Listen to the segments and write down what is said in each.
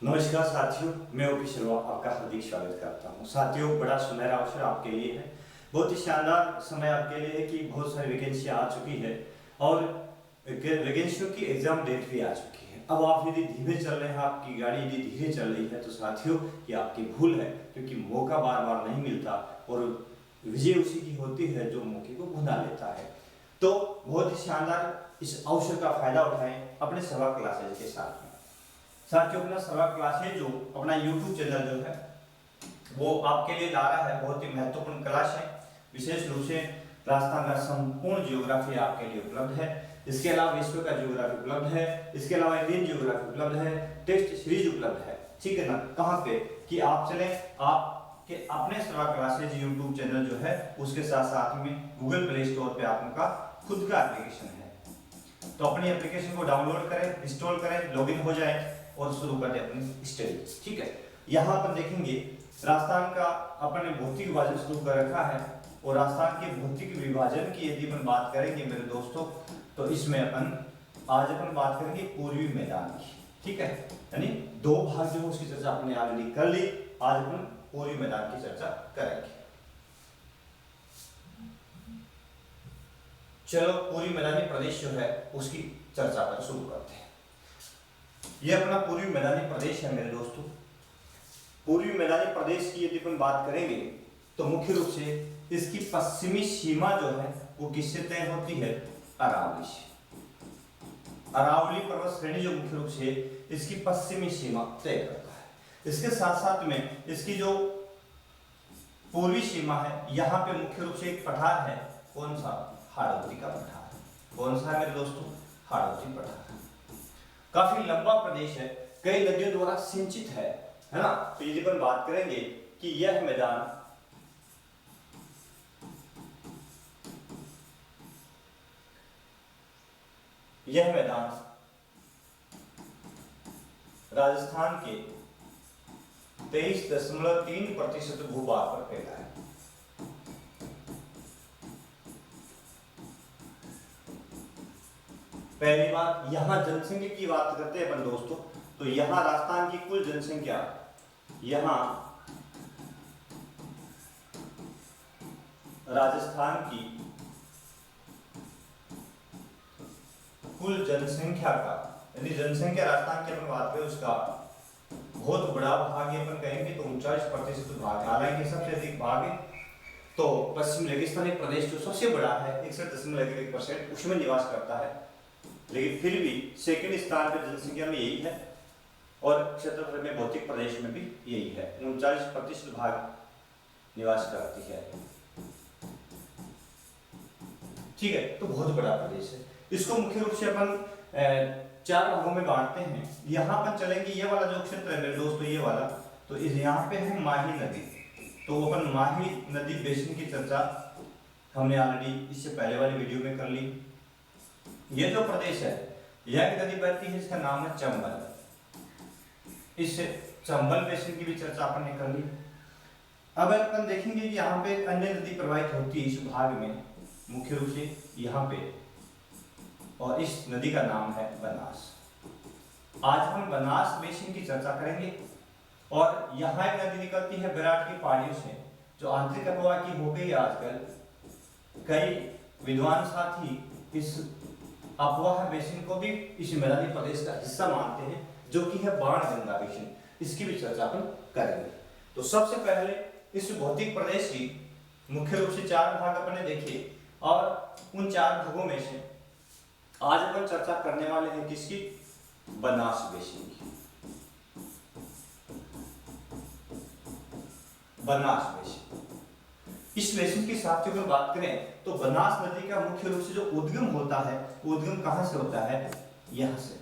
नमस्कार साथियों, मैं ओपी शर्मा आपका हार्दिक स्वागत करता हूं। साथियों, बड़ा सुनहरा अवसर आपके लिए है। बहुत ही शानदार समय आपके लिए है कि बहुत सारी वैकेंसी आ चुकी है और वैकेंसियों की एग्जाम डेट भी आ चुकी है। अब आप यदि धीमे चल रहे हैं, आपकी गाड़ी यदि धीरे चल रही है, तो साथियों ये आपकी भूल है, क्योंकि मौका बार बार नहीं मिलता और विजय उसी की होती है जो मौके को भुना लेता है। तो बहुत ही शानदार इस अवसर का फायदा उठाएं अपने सर्वा क्लासेज के साथ में। साथियों, अपना सर्वा क्लासेज जो अपना यूट्यूब चैनल जो है वो आपके लिए ला रहा है बहुत ही महत्वपूर्ण क्लास है। विशेष रूप से राजस्थान का संपूर्ण ज्योग्राफी आपके लिए उपलब्ध है। इसके अलावा विश्व का ज्योग्राफी उपलब्ध है। इसके अलावा इंडियन ज्योग्राफी उपलब्ध है। टेस्ट सीरीज उपलब्ध है। ठीक है ना? कहाँ पे कि आप चले आपके अपने सर्वा क्लासेज यूट्यूब चैनल जो है उसके साथ साथ में गूगल प्ले स्टोर पे आपका खुद का एप्लीकेशन है। तो अपनी एप्लीकेशन को डाउनलोड करें, इंस्टॉल करें, लॉगिन हो जाए और शुरू करते अपनी स्टडी। ठीक है, यहाँ पर देखेंगे राजस्थान का अपने भौतिक विभाजन शुरू कर रखा है और राजस्थान के भौतिक विभाजन की यदि अपन बात करेंगे मेरे दोस्तों, तो इसमें आज अपन बात करेंगे पूर्वी मैदान की। ठीक है, यानी दो भाग जो उसकी चर्चा अपने ऑलरेडी कर ली। आज अपन पूर्वी मैदान की चर्चा करेंगे। चलो, पूर्वी मैदानी प्रदेश जो है उसकी चर्चा पर शुरू करते हैं। यह अपना पूर्वी मैदानी प्रदेश है मेरे दोस्तों। पूर्वी मैदानी प्रदेश की यदि अपन बात करेंगे तो मुख्य रूप से इसकी पश्चिमी सीमा जो है वो किससे तय होती है? अरावली से। अरावली पर्वत श्रेणी जो मुख्य रूप से इसकी पश्चिमी सीमा तय करता है। इसके साथ साथ में इसकी जो पूर्वी सीमा है, यहाँ पे मुख्य रूप से एक पठार है। कौन सा? हाड़ौती का पठार। कौन सा है मेरे दोस्तों? हाड़ौती पठार। काफी लंबा प्रदेश है, कई नदियों द्वारा सिंचित है ना? तो यदि अपन बात करेंगे कि यह मैदान राजस्थान के 23.3% भूभाग पर फैला है। पहली बात, यहां जनसंख्या की बात करते हैं अपन दोस्तों, तो यहां राजस्थान की कुल जनसंख्या, यहां राजस्थान की कुल जनसंख्या का, यदि जनसंख्या राजस्थान की अपन बात करें उसका बहुत बड़ा भाग ये अपन कहेंगे तो 39% भाग। हालांकि सबसे अधिक भाग तो पश्चिम रेगिस्तानी प्रदेश जो सबसे बड़ा है 61.1%, उसमें निवास करता है। लेकिन फिर भी सेकंड स्थान पर जनसंख्या में यही है और क्षेत्रफल में भौतिक प्रदेश में भी यही है। 39% भाग निवास करती है। ठीक है, तो बहुत बड़ा प्रदेश है। इसको मुख्य रूप से अपन 4 भागों में बांटते हैं। यहाँ पर चलेंगे, ये वाला जो क्षेत्र है मेरे दोस्तों, ये वाला, तो इस यहाँ पे है माही नदी। तो अपन माही नदी बेसिन की चर्चा हमने ऑलरेडी इससे पहले वाली वीडियो में कर ली। ये जो प्रदेश है, यह एक नदी बहती है, इसका नाम है चंबल। इस चंबल बेसिन की भी चर्चा अपन ने कर ली। अब अपन देखेंगे कि यहाँ पे एक अन्य नदी प्रवाहित होती है इस भाग में, मुख्य रूप से यहाँ पे, और इस नदी का नाम है बनास। आज हम बनास बेसिन की चर्चा करेंगे। और यहाँ एक नदी निकलती है विराट की पहाड़ियों से, जो आंतरिक अफवाह की हो गई आजकल। कई विद्वान साथी इस अफवाह बेसिन को भी इस मैदानी प्रदेश का हिस्सा मानते हैं, जो कि है बाणगंगा बेसिन। इसकी भी चर्चा अपन करेंगे। तो सबसे पहले इस भौतिक प्रदेश की मुख्य रूप से 4 भाग अपने देखे, और उन 4 भागों में से आज अपन चर्चा करने वाले हैं किसकी? बनास बेसिन की। बनास बेसिन, इस बेसिन की साथियों में बात करें तो बनास नदी का मुख्य रूप से जो उद्गम होता है, उद्गम कहां से होता है? यहां से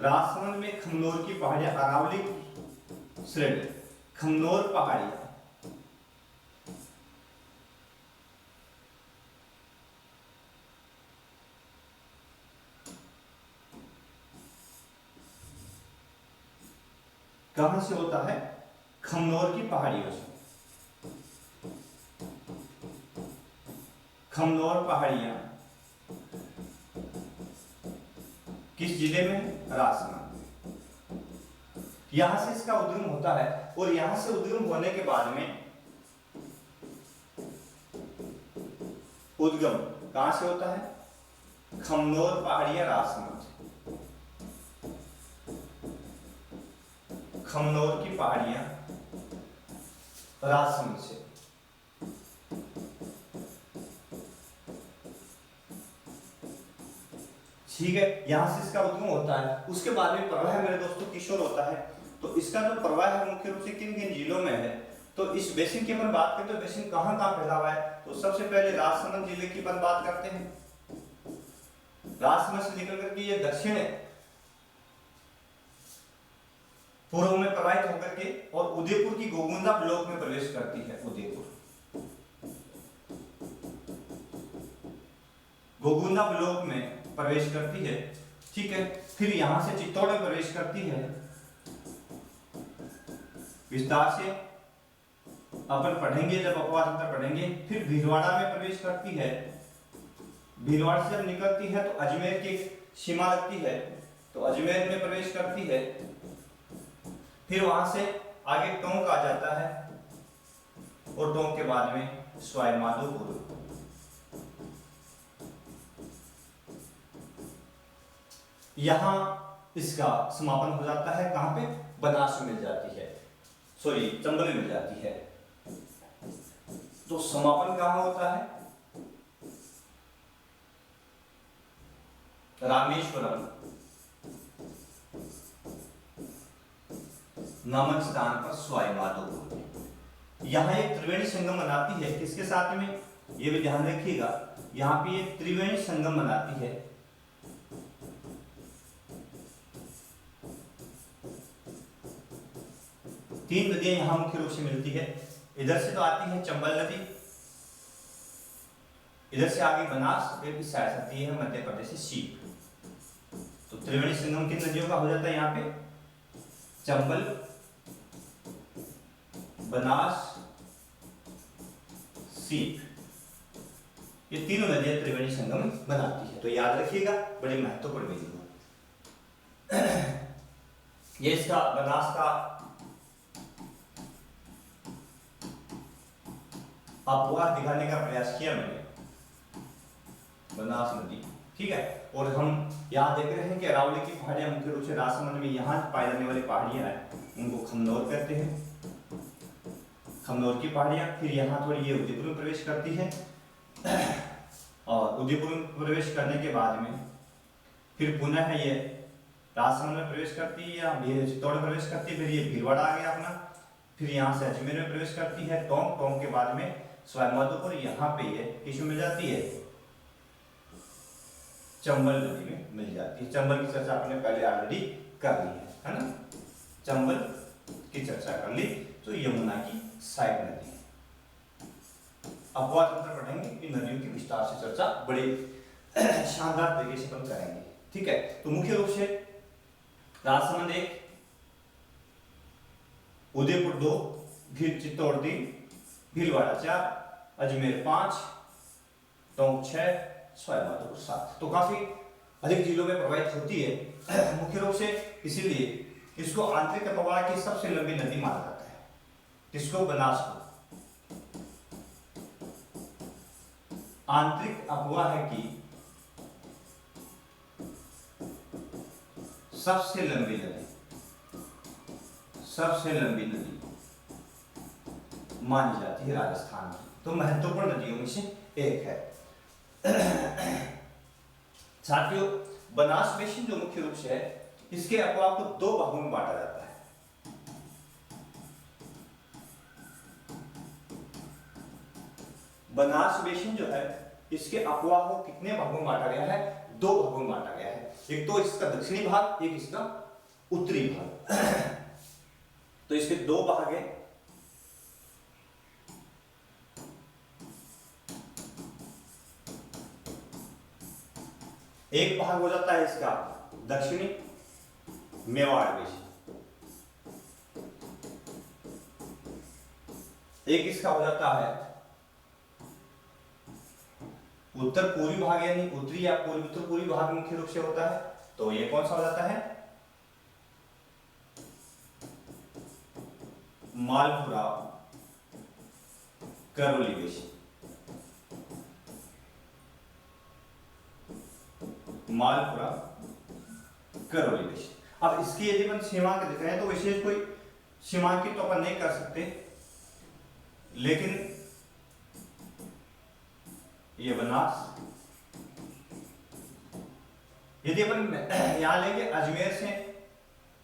राजसमंद में खमनोर की पहाड़ियां, अरावली श्रेणी, खमनोर पहाड़ियां, कहां से होता है? खमनोर की पहाड़ियों से। खमनोर पहाड़ियां किस जिले में? राजसमंद। यहां से इसका उद्गम होता है और यहां से उद्गम होने के बाद में उद्गम कहां से होता है? खमनोर पहाड़ियां राजसमंद, खमनोर की पहाड़ियां राजसमंद से। ठीक है, यहां से इसका उद्गम होता है। उसके बाद में प्रवाह मेरे दोस्तों किशोर होता है। तो इसका जो प्रवाह है मुख्य रूप से किन किन जिलों में है? तो इस बेसिन की अपन बात करें तो बेसिन कहां कहां फैला हुआ है? तो सबसे पहले राजसमंद जिले की अपन बात करते हैं। राजसमंद से निकल करके ये दक्षिण पूर्व में प्रवाहित होकर के और उदयपुर की गोगुंदा ब्लॉक में प्रवेश करती है। उदयपुर गोगुंदा ब्लॉक में प्रवेश करती है। ठीक है, फिर यहां से चित्तौड़ में प्रवेश करती है। विस्तार से अपन पढ़ेंगे जब अपवाद अंतर पढ़ेंगे। फिर भीलवाड़ा में प्रवेश करती है। भीलवाड़ा से जब निकलती है तो अजमेर की सीमा लगती है, तो अजमेर में प्रवेश करती है। फिर वहां से आगे टोंक आ जाता है और टोंक के बाद में सवाई माधोपुर। यहां इसका समापन हो जाता है। कहां पे? बनास में मिल जाती है, सॉरी चंबल में मिल जाती है। तो समापन कहां होता है? रामेश्वरम नामक स्थान पर सवाई माधोपुर। यहां एक त्रिवेणी संगम बनाती है। किसके साथ में? ये भी ध्यान रखिएगा, यहां पे ये त्रिवेणी संगम बनाती है। तीन नदियां यहां मुख्य रूप से मिलती है। इधर से तो आती है चंबल नदी, इधर से आगे बनास, फिर इस साइड आती है मध्य प्रदेश से सीप। तो त्रिवेणी संगम किन नदियों का हो जाता है यहाँ पे? चंबल, बनास, सीप, ये तीनों नदियां त्रिवेणी संगम बनाती है। तो याद रखिएगा, बड़ी महत्वपूर्ण बिंदु है। ये इसका बनास का अपवाद दिखाने का प्रयास किया मैंने, बनास नदी। ठीक है, और हम यहाँ देख रहे हैं कि अरावली की पहाड़ियां मुख्य रूप से राजसमंद में यहाँ पाई जाने वाली पहाड़ियां हैं, उनको खमनोर कहते हैं। खमनोर की पहाड़ियां, फिर यहाँ थोड़ी ये उदयपुर में प्रवेश करती है और उदयपुर में प्रवेश करने के बाद में फिर पुनः है ये राजसमंद में प्रवेश करती है या चित्तौड़ में प्रवेश करती है। फिर ये भीलवाड़ा आ गया अपना, फिर यहाँ से अजमेर में प्रवेश करती है। टोंक, टोंक के बाद में सवाई माधोपुर, यहाँ पे ये किसमें मिल जाती है? चंबल नदी में मिल जाती है। चंबल की चर्चा आपने पहले ऑलरेडी कर ली है ना? चंबल की चर्चा कर ली। तो यमुना की सहायक नदी है। अपवाद अंतर पढ़ेंगे, इन नदियों की विस्तार से चर्चा बड़े शानदार तरीके से हम करेंगे। ठीक है, तो मुख्य रूप से राजसमंद 1, उदयपुर 2, फिर चित्तौड़ 3, भीलवाड़ा 4, अजमेर 5, टोंक 6, सवाई माधोपुर 7। तो काफी अधिक जिलों में प्रवाहित होती है मुख्य रूप से, इसीलिए इसको आंतरिक अपवाह की सबसे लंबी नदी माना जाता है। किसको? बनास को आंतरिक अपवाह की सबसे लंबी नदी, सबसे लंबी नदी मानी जाती है राजस्थान की। तो महत्वपूर्ण नदियों में से एक है। साथियों, बनास बेसिन जो मुख्य रूप से है, इसके अपवाह को 2 भागों में बांटा जाता है। बनास बेसिन जो है, इसके अपवाह को कितने भागों में बांटा गया है? 2 भागों में बांटा गया है। एक तो इसका दक्षिणी भाग, एक इसका उत्तरी भाग। तो इसके 2 भाग हैं। एक भाग हो जाता है इसका दक्षिणी, मेवाड़ बेसिन। एक इसका हो जाता है उत्तर पूर्वी भाग, यानी उत्तरी या पूर्वी उत्तर पूर्वी भाग मुख्य रूप से होता है। तो ये कौन सा हो जाता है? Malpura Karauli basin, Malpura Karauli basin. अब इसकी यदि अपन सीमांक देख रहे हैं तो विशेष कोई सीमांकित तो अपन नहीं कर सकते, लेकिन ये बनास, यदि अपन यहां लेंगे अजमेर से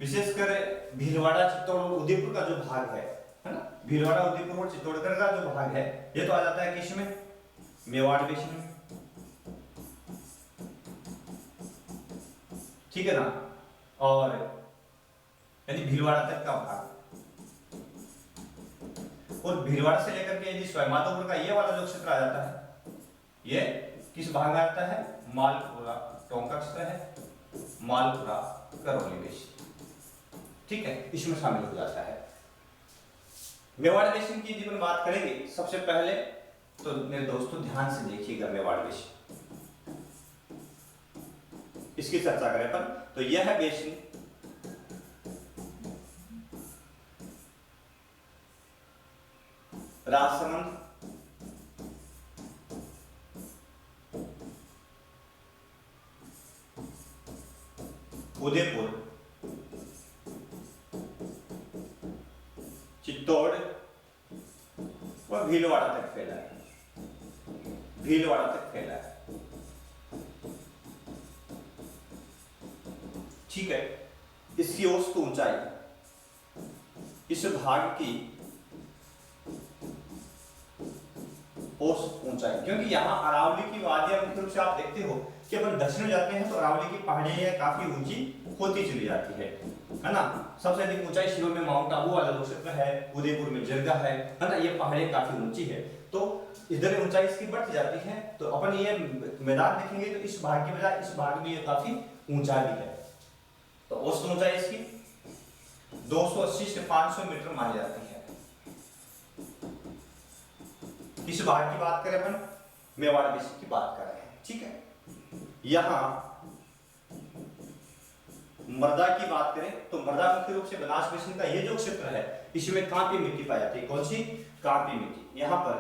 विशेषकर भीलवाड़ा, चित्तौड़, उदयपुर का जो भाग है ना, भीलवाड़ा, उदयपुर और चित्तौड़गढ़ का जो भाग है ये तो आ जाता है किसमें, मेवाड़ बेसिन में, ठीक है ना। और यानी भीलवाड़ा तक का भाग, और भीलवाड़ा से लेकर के यदि स्वयंमाधोपुर का ये वाला जो क्षेत्र आ जाता है, ये किस भाग में आता है, मालपुरा टोंक का क्षेत्र है, मालपुरा करौली बेसिन, ठीक है, इसमें शामिल हो जाता है। मेवाड़ बेसिन की यदि हम बात करेंगे, सबसे पहले तो मेरे दोस्तों ध्यान से देखिएगा मेवाड़ बेसिन, इसकी चर्चा करें अपन तो यह बेसिन राजसमंद, उदयपुर, चित्तौड़ और भीलवाड़ा तक फैला है, भीलवाड़ा तक फैला है, ठीक है। इसकी औसत ऊंचाई, इस भाग की औसत ऊंचाई, क्योंकि यहाँ अरावली की वादियां मुख्य रूप से आप देखते हो कि अपन दक्षिण में जाते हैं तो अरावली की पहाड़ियां काफी ऊंची होती चली जाती है ना। सबसे अधिक ऊंचाई शिरो में माउंट आबू वाला जो क्षेत्र है, उदयपुर में जिरगा है ना, ये पहाड़ियां काफी ऊंची है, तो इधर ऊंचाई इसकी बढ़ती जाती है। तो अपन ये मैदान देखेंगे तो इस भाग की बजाय इस भाग में ये काफी ऊंचा भी है, तो औसत ऊंचाई इसकी 280 से 500 मीटर मानी जाती है। इस भाग की बात करें अपन, मेवाड़ बेसिन की बात कर रहे हैं, ठीक है। यहां मृदा की बात करें तो मृदा मुख्य रूप से बनास बेसिन का ये जो क्षेत्र है इसमें कांपी मिट्टी पाई जाती है। कौन सी? कांपी मिट्टी। यहां पर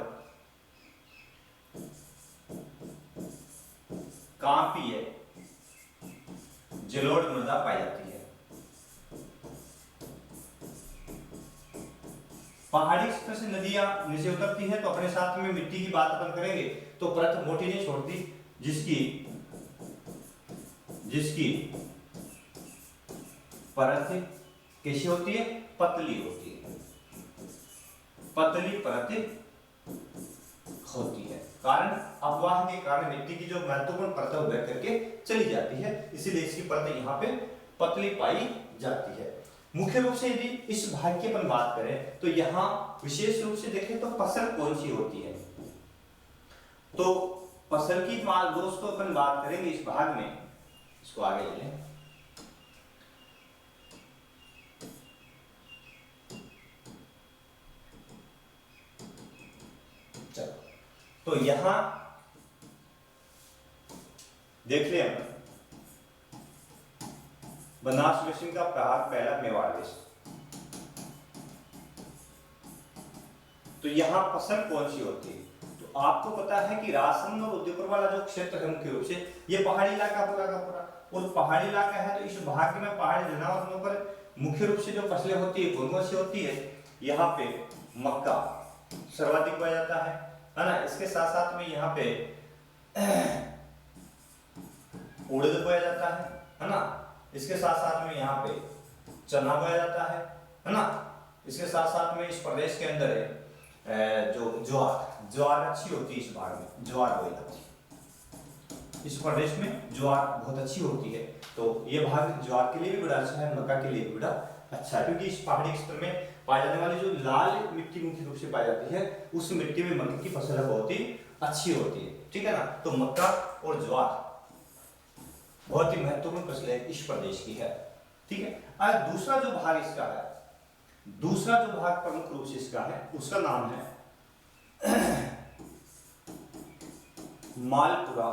कांपीय जलोढ़ मृदा पाई जाती है। पहाड़ी क्षेत्र से नदियां नीचे उतरती है तो अपने साथ में मिट्टी की बात अपन करेंगे तो परत मोटी नहीं छोड़ती, जिसकी परत कैसी होती है? पतली होती है, पतली परत होती है। कारण अपवाह के कारण मिट्टी की जो महत्वपूर्ण परत उभर करके चली जाती है, इसीलिए इसकी परत यहाँ पे पतली पाई जाती है। मुख्य रूप से यदि इस भाग की अपन बात करें तो यहाँ विशेष रूप से देखें तो फसल कौन सी होती है, तो फसल की दोस्तों अपन बात करेंगे इस भाग में। इसको आगे ले लें। चलो, तो यहां देख लें अपन बनास बेसिन का प्रहार पहला मेवाड़ बेसिन। तो यहां फसल कौन सी होती है? तो आपको पता है कि राजसमंद और उदयपुर वाला जो क्षेत्र है मुख्य रूप से ये पहाड़ी इलाका पूरा का पूरा, और पहाड़ी इलाका है तो इस भाग में पहाड़ी जनावरों पर मुख्य रूप से जो फसलें होती है कौन सी होती है? यहाँ पे मक्का सर्वाधिक बोया जाता है ना। इसके साथ साथ में यहाँ पे उड़द बोया जाता है ना। इसके साथ साथ में यहाँ पे चना बोया जाता है ना। इसके साथ साथ में इस प्रदेश के अंदर जो ज्वार अच्छी होती है, इस भाग में ज्वार बोई जाती है। इस प्रदेश में ज्वार बहुत अच्छी होती है, तो ये भाग ज्वार के लिए भी बड़ा अच्छा है, मक्का के लिए भी बड़ा अच्छा है, क्योंकि इस पहाड़ी क्षेत्र में पाई जाने वाली जो लाल मिट्टी मुख्य रूप से पाई जाती है, उस मिट्टी में मक्के की फसल बहुत ही अच्छी होती है, ठीक है ना। तो मक्का और ज्वार बहुत ही महत्वपूर्ण फसल इस प्रदेश की है, ठीक है। आज दूसरा जो भाग इसका है, दूसरा जो भाग प्रमुख रूप से इसका है, उसका नाम है मालपुरा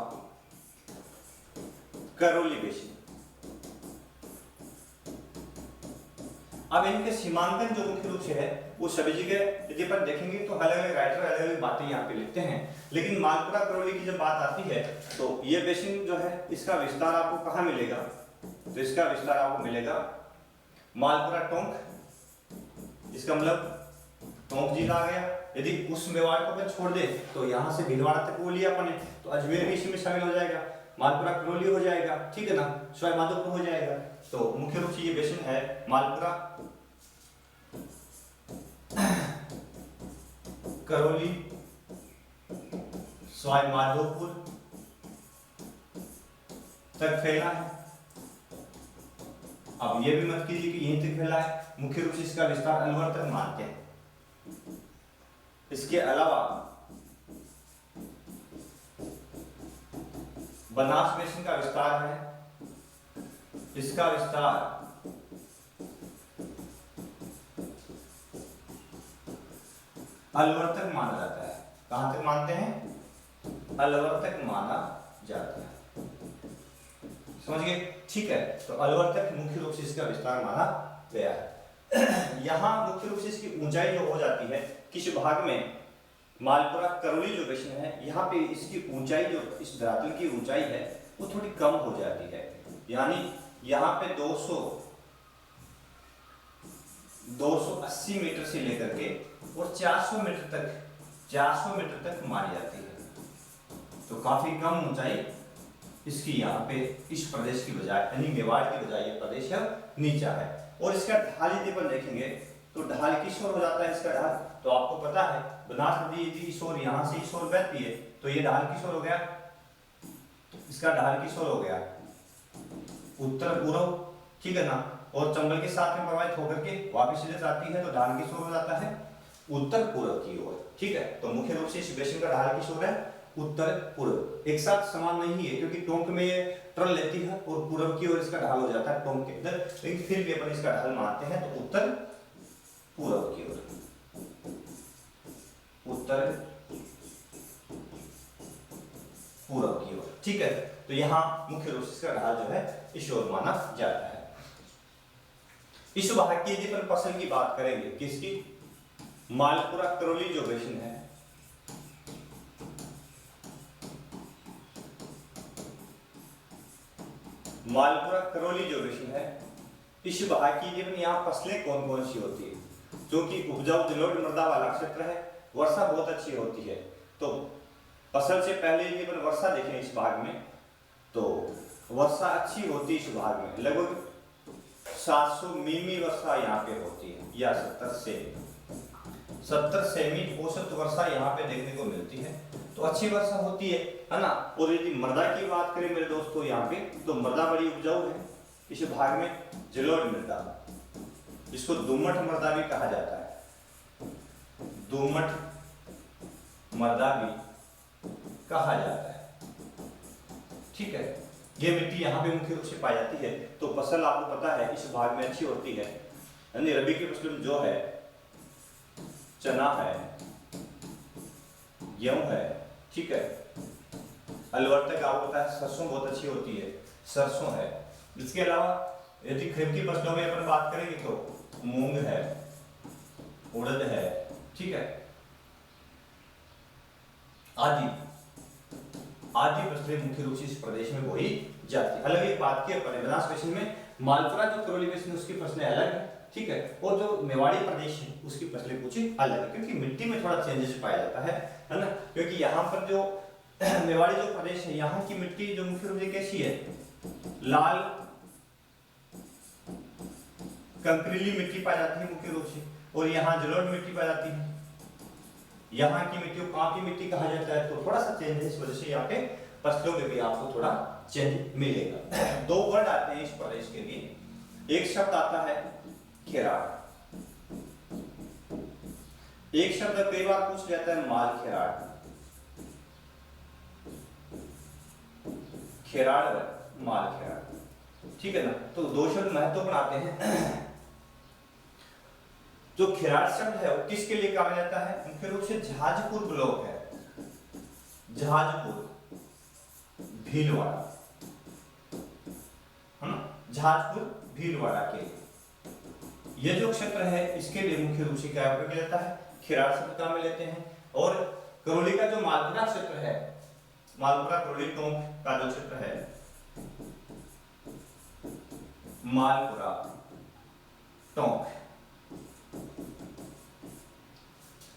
करौली बेसिन। अब इनके सीमांकन जो मुख्य रूप से है वो सभी जगह यदि अपन देखेंगे तो अलग अलग राइटर अलग अलग बातें यहाँ पे लिखते हैं, लेकिन मालपुरा करौली की जब बात आती है तो ये बेसिन जो है इसका विस्तार आपको कहाँ मिलेगा, तो इसका विस्तार आपको मिलेगा मालपुरा टोंक, इसका मतलब टोंक जिला आ गया। यदि उस मेवाड़ को अपन छोड़ दे तो यहाँ से भीलवाड़ा तक वो लिया अपन तो अजमेर भी इसमें शामिल हो जाएगा, मालपुरा करौली हो जाएगा, ठीक है ना, सवाई माधोपुर हो जाएगा। तो मुख्य रूप से ये बेसिन है मालपुरा करौली सवाई माधोपुर तक फैला है। अब ये भी मत कीजिए कि यहीं तक फैला है, मुख्य रूप से इसका विस्तार अलवर तक मानते हैं। इसके अलावा बनास बेसिन का विस्तार है, इसका विस्तार अलवर तक माना जाता है। कहां तक मानते हैं? अलवर तक माना जाता है, समझ गए, ठीक है। तो अलवर तक मुख्य रूप से इसका विस्तार माना गया है। यहाँ मुख्य रूप से इसकी ऊंचाई जो हो जाती है किस भाग में, मालपुरा करौली जो बेसिन है यहाँ पे इसकी ऊंचाई जो इस धरातल की ऊंचाई है वो थोड़ी कम हो जाती है, यानी यहाँ पे 280 मीटर से लेकर के और 400 मीटर तक मारी जाती है। तो काफी कम ऊंचाई इसकी यहाँ पे इस प्रदेश की बजाय यानी मेवाड़ की बजाय ये प्रदेश है नीचा है। और इसका ढाल यदि अपन देखेंगे तो ढाल किस ओर हो जाता है इसका ढाल, तो आपको पता है बनास नदी यदि इस ओर यहाँ से इस ओर बहती है तो ये ढाल किस ओर हो गया, इसका ढाल किस ओर हो गया, उत्तर पूर्व, ठीक है ना। और चंबल के साथ में प्रवाहित होकर के वापिस इधर जाती है तो ढाल किस ओर हो जाता है, उत्तर पूर्व की ओर, ठीक है। तो मुख्य रूप से इस बेसिन का ढाल किस ओर है, उत्तर पूर्व। एक साथ समान नहीं है क्योंकि टोंक में ये टर्न लेती है और पूर्व की ओर इसका ढाल हो जाता है टोंक के इधर, लेकिन फिर भी अपन इसका ढाल मानते हैं तो उत्तर पूर्व की ओर, उत्तर पूर्व की ओर, ठीक है। तो यहाँ मुख्य रूप से इसका ढाल जो है इस ओर माना जाता है। इस भाग की यदि अपन फसल की बात करेंगे, किसकी, मालपुरा करौली जो बेसिन है, मालपुरा करौली जो बेसिन है, इस भाग की यदि यहाँ फसलें कौन कौन सी होती है, क्योंकि उपजाऊ जलोढ़ मृदा वाला क्षेत्र है, वर्षा बहुत अच्छी होती है। तो फसल से पहले यदि अपन वर्षा देखें इस भाग में तो वर्षा अच्छी होती है इस भाग में, लगभग 700 मिमी वर्षा यहाँ पे होती है या 70 सेमी औसत वर्षा यहाँ पे देखने को मिलती है, तो अच्छी वर्षा होती है ना। और यदि मृदा की बात करें मेरे दोस्तों यहाँ पे तो मृदा बड़ी उपजाऊ है इस भाग में, जलोढ़ मृदा, जिसको दोमट मृदा भी कहा जाता है, दोमट मृदा भी कहा जाता है, ठीक है। ये मिट्टी यहाँ पे मुख्य रूप से पाई जाती है। तो फसल आपको पता है इस भाग में अच्छी होती है, यानी रबी की फसल में जो है चना है, गेहूं है, ठीक है। अलवर तक आपको पता है सरसों बहुत अच्छी होती है, सरसों है। इसके अलावा यदि खरीफ की फसलों में अपन बात करेंगे तो मूंग है, उड़द है, ठीक है, आदि फसलें मुख्य रूप से इस प्रदेश में बोई जाती है। अलग एक बात की अपन बनास बेसिन में मालपुरा जो करौली बेसिन उसकी फसलें अलग है, ठीक है, और जो मेवाड़ी प्रदेश है उसकी फसलें कुछ अलग है, क्योंकि मिट्टी में थोड़ा चेंजेस पाया जाता है ना। क्योंकि यहाँ पर जो मेवाड़ी जो प्रदेश है यहाँ की मिट्टी जो मुख्य रूप से कैसी है, लाल कंकरीली मिट्टी पाई जाती है मुख्य रूप से, और यहाँ जलोढ़ मिट्टी पाई जाती है। यहाँ की मिट्टी को कहाँ की मिट्टी कहा जाता है, तो थोड़ा सा चेंज है, इस वजह से यहाँ पे फसलों में भी आपको थोड़ा चेंज मिलेगा। दो वर्ड आते हैं इस प्रदेश के लिए, एक शब्द आता है खेराड़, एक शब्द कई बार पूछ जाता है माल खेराड़, खेराड़ माल खेराड़, ठीक है ना। तो दो शब्द महत्वपूर्ण आते हैं। जो खेराड़ शब्द है वो किसके लिए कहा जाता है, मुख्य रूप से झाजपुर ब्लॉक है, झाजपुर भीलवाड़ा है ना, झाजपुर भीलवाड़ा के लिए, ये जो क्षेत्र है इसके लिए मुख्य रूप से क्या उपयोग किया जाता है, खिरार शब्द काम में लेते हैं। और करौली का जो मालपुरा क्षेत्र है, मालपुरा करौली टोंक का जो क्षेत्र है, मालपुरा टोंक,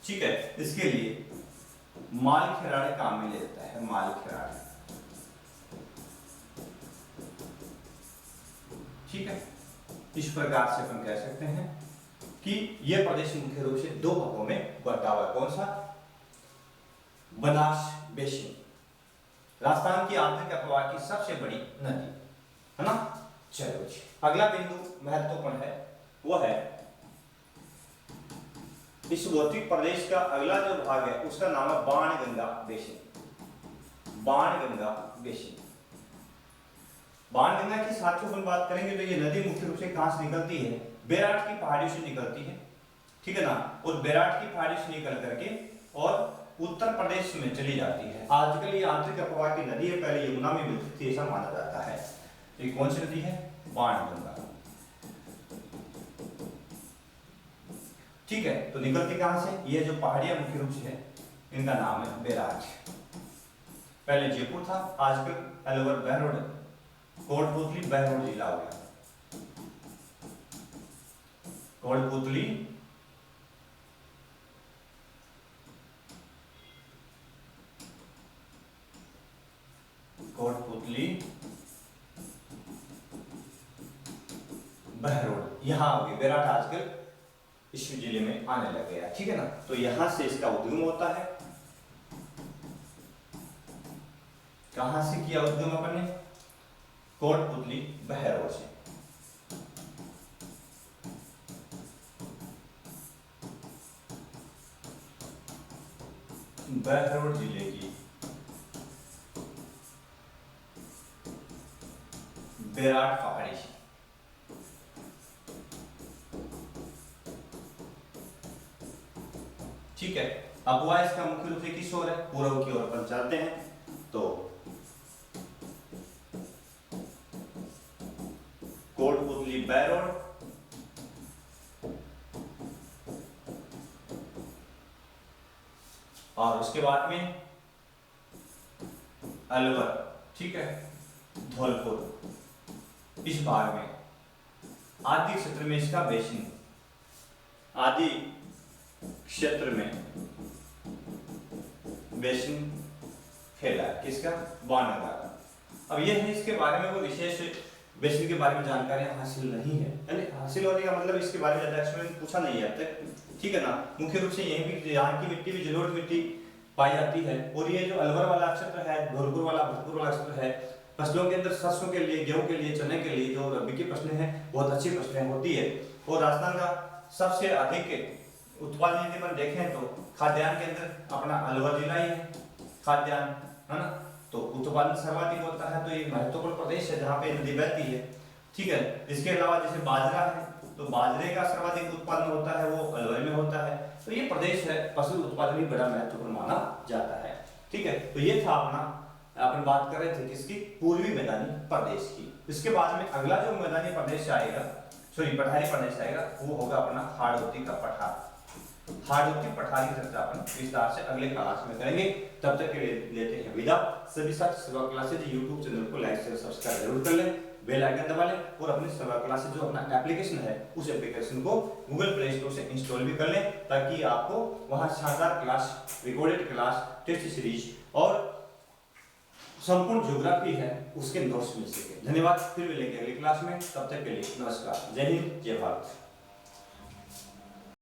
ठीक है, इसके लिए माल खिराड़े काम में लेता है, माल खिराड़े, ठीक है। इस प्रकार से अपन कह सकते हैं कि यह प्रदेश मुख्य रूप से दो भागों में बटा हुआ है। कौन सा? बनास बेसिन, राजस्थान की आंतरिक प्रवाह की सबसे बड़ी नदी, है ना। चलो जी, अगला बिंदु महत्वपूर्ण है, वो है इस भौतिक प्रदेश का अगला जो भाग है उसका नाम है बाणगंगा बेसिन, बाणगंगा बेसिन। बाणगंगा की साथियों अपन बात करेंगे तो ये नदी मुख्य रूप से कहां से निकलती है, बैराट की पहाड़ियों से निकलती है, ठीक है ना। और बैराट की पहाड़ियों से निकल करके और उत्तर प्रदेश में चली जाती है। आजकल ये आंतरिक प्रवाह की नदी है, पहले यमुना में मिलती थी ऐसा माना जाता है। तो ये कौन सी नदी है? बाणगंगा, ठीक है। तो निकलती कहां से? ये जो पहाड़ियां मुख्य रूप से है इनका नाम है बैराज। पहले जयपुर था, आजकल अलवर बहरोड, कोटपुतली बहरोड जिला हो गया। कोटपुतली कोटपुतली बहरोड यहां हो गई। बैराट आजकल इस जिले में आने लग गया, ठीक है ना। तो यहां से इसका उद्गम होता है। कहां से किया उद्गम अपन ने? कोटपुतली बहरोड से। बहरोड जिले की बैराट पहाड़ी से, ठीक है। अगवा इसका मुख्य रूप से किस ओर है? पूर्व की ओर अपन चलते हैं तो कोटपुतली बहरोड, और उसके बाद में अलवर, ठीक है, धौलपुर। इस भाग में आदि क्षेत्र में इसका बेसिन, आदि क्षेत्र में बेसिन फैला है किसका? बाणगंगा का। अब यह है, इसके बारे में कोई विशेष बेसिन के बारे में जानकारी हासिल नहीं है, यानी हासिल होने का मतलब इसके बारे में ज्यादा एक्सप्लेन पूछा नहीं है अब तक, ठीक है ना। मुख्य रूप से यही भी यहाँ की मिट्टी भी जलोढ़ मिट्टी पाई जाती है। और ये जो अलवर वाला क्षेत्र है, धौलपुर वाला, भरतपुर वाला क्षेत्र है, फसलों के अंदर सरसों के लिए, गेहूं के लिए, चने के लिए जो रबी की फसलें हैं बहुत अच्छी फसलें होती है। और राजस्थान का सबसे अधिक उत्पादन यदि अपन देखें तो खाद्यान्न के अंदर अपना अलवर जिला ही है, खाद्यान्न, है ना। तो उत्पादन सर्वाधिक होता है, तो ये महत्वपूर्ण प्रदेश है जहाँ पे नदी बहती है, ठीक है। इसके अलावा जैसे बाजरा है तो बाजरे का सर्वाधिक उत्पादन होता है वो अलवर में होता है। तो ये प्रदेश है, फसल उत्पादन भी बड़ा महत्वपूर्ण माना जाता है, ठीक है। तो ये था अपना, अपन बात कर रहे थे किसकी? पूर्वी मैदानी प्रदेश की। इसके बाद में अगला जो मैदानी प्रदेश आएगा, सॉरी पठारी प्रदेश आएगा, वो होगा अपना हाड़ौती का पठार। हाड़ौती पठार की चर्चा अपन विस्तार से अगले क्लास में करेंगे। तब तक के लिए लेते हैं विदा। सभी साथी सेवा क्लासेज यूट्यूब चैनल को लाइक शेयर सब्सक्राइब जरूर कर लें, बेल आइकन दबा लें, और अपने सेवा क्लासेज जो अपना एप्लीकेशन है उस एप्लीकेशन को गूगल प्ले स्टोर से इंस्टॉल भी कर लें, ताकि आपको वहां शानदार class, recorded class, test series और संपूर्ण ज्योग्राफी है उसके नोट्स मिल सके। धन्यवाद, फिर मिलेंगे अगली क्लास में, तब तक के लिए नमस्कार। जय हिंद, जय भारत।